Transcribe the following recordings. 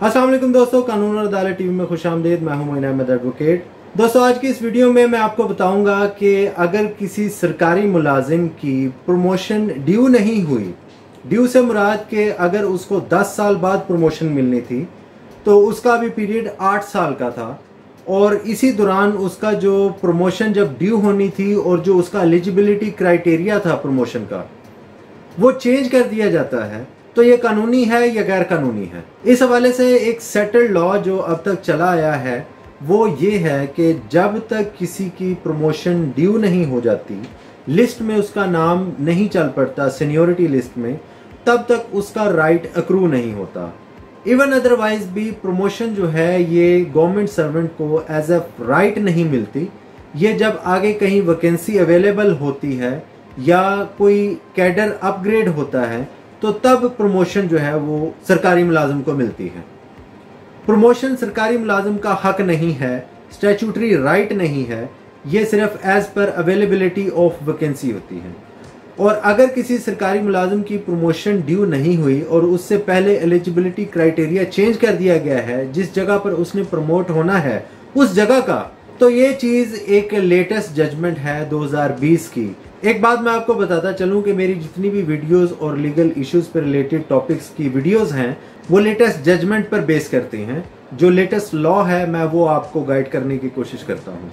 अस्सलाम वालेकुम दोस्तों, कानून और अदालत टीवी में खुशामदीद। मैं हूं मोइन अहमद एडवोकेट। दोस्तों, आज की इस वीडियो में मैं आपको बताऊंगा कि अगर किसी सरकारी मुलाजिम की प्रमोशन ड्यू नहीं हुई, ड्यू से मुराद के अगर उसको 10 साल बाद प्रमोशन मिलनी थी तो उसका भी पीरियड 8 साल का था और इसी दौरान उसका जो प्रमोशन जब ड्यू होनी थी और जो उसका एलिजिबिलिटी क्राइटेरिया था प्रमोशन का वो चेंज कर दिया जाता है, तो ये कानूनी है या गैर कानूनी है। इस हवाले से एक सेटल्ड लॉ जो अब तक चला आया है वो ये है कि जब तक किसी की प्रमोशन ड्यू नहीं हो जाती, लिस्ट में उसका नाम नहीं चल पड़ता सीनियोरिटी लिस्ट में, तब तक उसका राइट अक्रू नहीं होता। इवन अदरवाइज भी प्रमोशन जो है ये गवर्नमेंट सर्वेंट को एज ए राइट नहीं मिलती। ये जब आगे कहीं वैकेंसी अवेलेबल होती है या कोई कैडर अपग्रेड होता है तो तब प्रमोशन जो है वो सरकारी मुलाजिम को मिलती है। प्रमोशन सरकारी मुलाजिम का हक नहीं है, स्टैट्यूटरी राइट नहीं है, ये सिर्फ as per availability of vacancy होती है। और अगर किसी सरकारी मुलाजिम की प्रमोशन ड्यू नहीं हुई और उससे पहले एलिजिबिलिटी क्राइटेरिया चेंज कर दिया गया है जिस जगह पर उसने प्रमोट होना है उस जगह का, तो ये चीज़ एक लेटेस्ट जजमेंट है 2020 की। एक बात मैं आपको बताता चलूं कि मेरी जितनी भी वीडियोस और लीगल इश्यूज पर रिलेटेड टॉपिक्स की वीडियोस हैं वो लेटेस्ट जजमेंट पर बेस करते हैं। जो लेटेस्ट लॉ है मैं वो आपको गाइड करने की कोशिश करता हूं।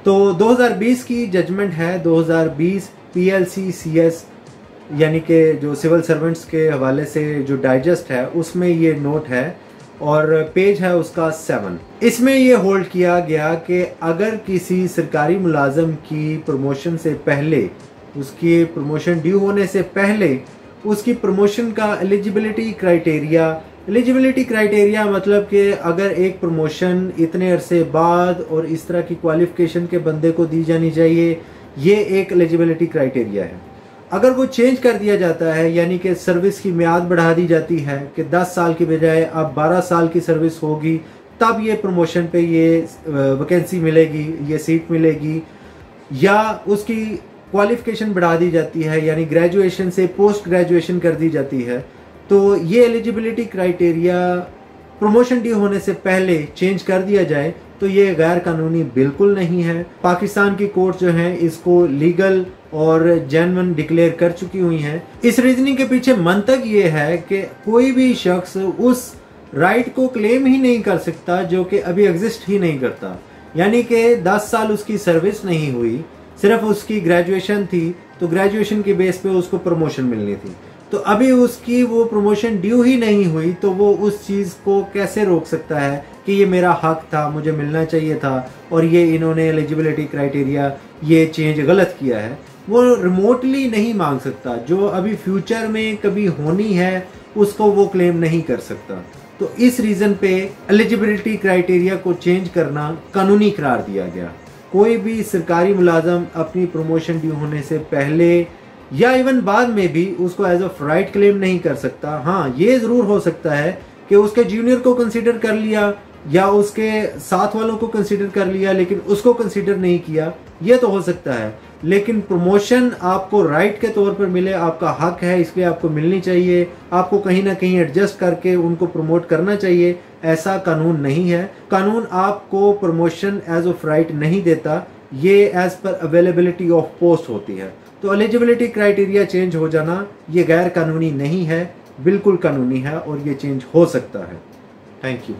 तो 2020 की जजमेंट है 2020 PLCCS यानी कि जो सिविल सर्वेंट्स के हवाले से जो डाइजेस्ट है उसमें ये नोट है और पेज है उसका 7। इसमें ये होल्ड किया गया कि अगर किसी सरकारी मुलाजिम की प्रमोशन से पहले, उसकी प्रमोशन ड्यू होने से पहले उसकी प्रमोशन का एलिजिबिलिटी क्राइटेरिया मतलब कि अगर एक प्रमोशन इतने अरसे बाद और इस तरह की क्वालिफिकेशन के बंदे को दी जानी चाहिए, ये एक एलिजिबिलिटी क्राइटेरिया है। अगर वो चेंज कर दिया जाता है यानी कि सर्विस की मियाद बढ़ा दी जाती है कि 10 साल की बजाय अब 12 साल की सर्विस होगी, तब ये प्रमोशन पे ये वैकेंसी मिलेगी, ये सीट मिलेगी, या उसकी क्वालिफिकेशन बढ़ा दी जाती है यानी ग्रेजुएशन से पोस्ट ग्रेजुएशन कर दी जाती है, तो ये एलिजिबिलिटी क्राइटेरिया प्रमोशन ड्यू होने से पहले चेंज कर दिया जाए तो ये गैर कानूनी बिल्कुल नहीं है। पाकिस्तान की कोर्ट जो है इसको लीगल और जेन्युइन डिक्लेयर कर चुकी हुई हैं। इस रीजनिंग के पीछे मंतक ये है कि कोई भी शख्स उस राइट को क्लेम ही नहीं कर सकता जो कि अभी एग्जिस्ट ही नहीं करता। यानी कि 10 साल उसकी सर्विस नहीं हुई, सिर्फ उसकी ग्रेजुएशन थी, तो ग्रेजुएशन के बेस पे उसको प्रमोशन मिलनी थी, तो अभी उसकी वो प्रमोशन ड्यू ही नहीं हुई, तो वो उस चीज़ को कैसे रोक सकता है कि ये मेरा हक था, मुझे मिलना चाहिए था और ये इन्होंने एलिजिबिलिटी क्राइटेरिया ये चेंज गलत किया है। वो रिमोटली नहीं मांग सकता, जो अभी फ्यूचर में कभी होनी है उसको वो क्लेम नहीं कर सकता। तो इस रीज़न पे एलिजिबिलिटी क्राइटेरिया को चेंज करना कानूनी करार दिया गया। कोई भी सरकारी मुलाजम अपनी प्रमोशन ड्यू होने से पहले या इवन बाद में भी उसको एज ऑफ राइट क्लेम नहीं कर सकता। हाँ, ये ज़रूर हो सकता है कि उसके जूनियर को कंसीडर कर लिया या उसके साथ वालों को कंसीडर कर लिया लेकिन उसको कंसीडर नहीं किया, ये तो हो सकता है। लेकिन प्रमोशन आपको राइट के तौर पर मिले, आपका हक है, इसलिए आपको मिलनी चाहिए, आपको कहीं ना कहीं एडजस्ट करके उनको प्रमोट करना चाहिए, ऐसा कानून नहीं है। कानून आपको प्रमोशन एज ऑफ राइट नहीं देता, ये as per availability of post होती है। तो एलिजिबिलिटी क्राइटेरिया चेंज हो जाना ये गैर कानूनी नहीं है, बिल्कुल कानूनी है और ये चेंज हो सकता है। Thank you.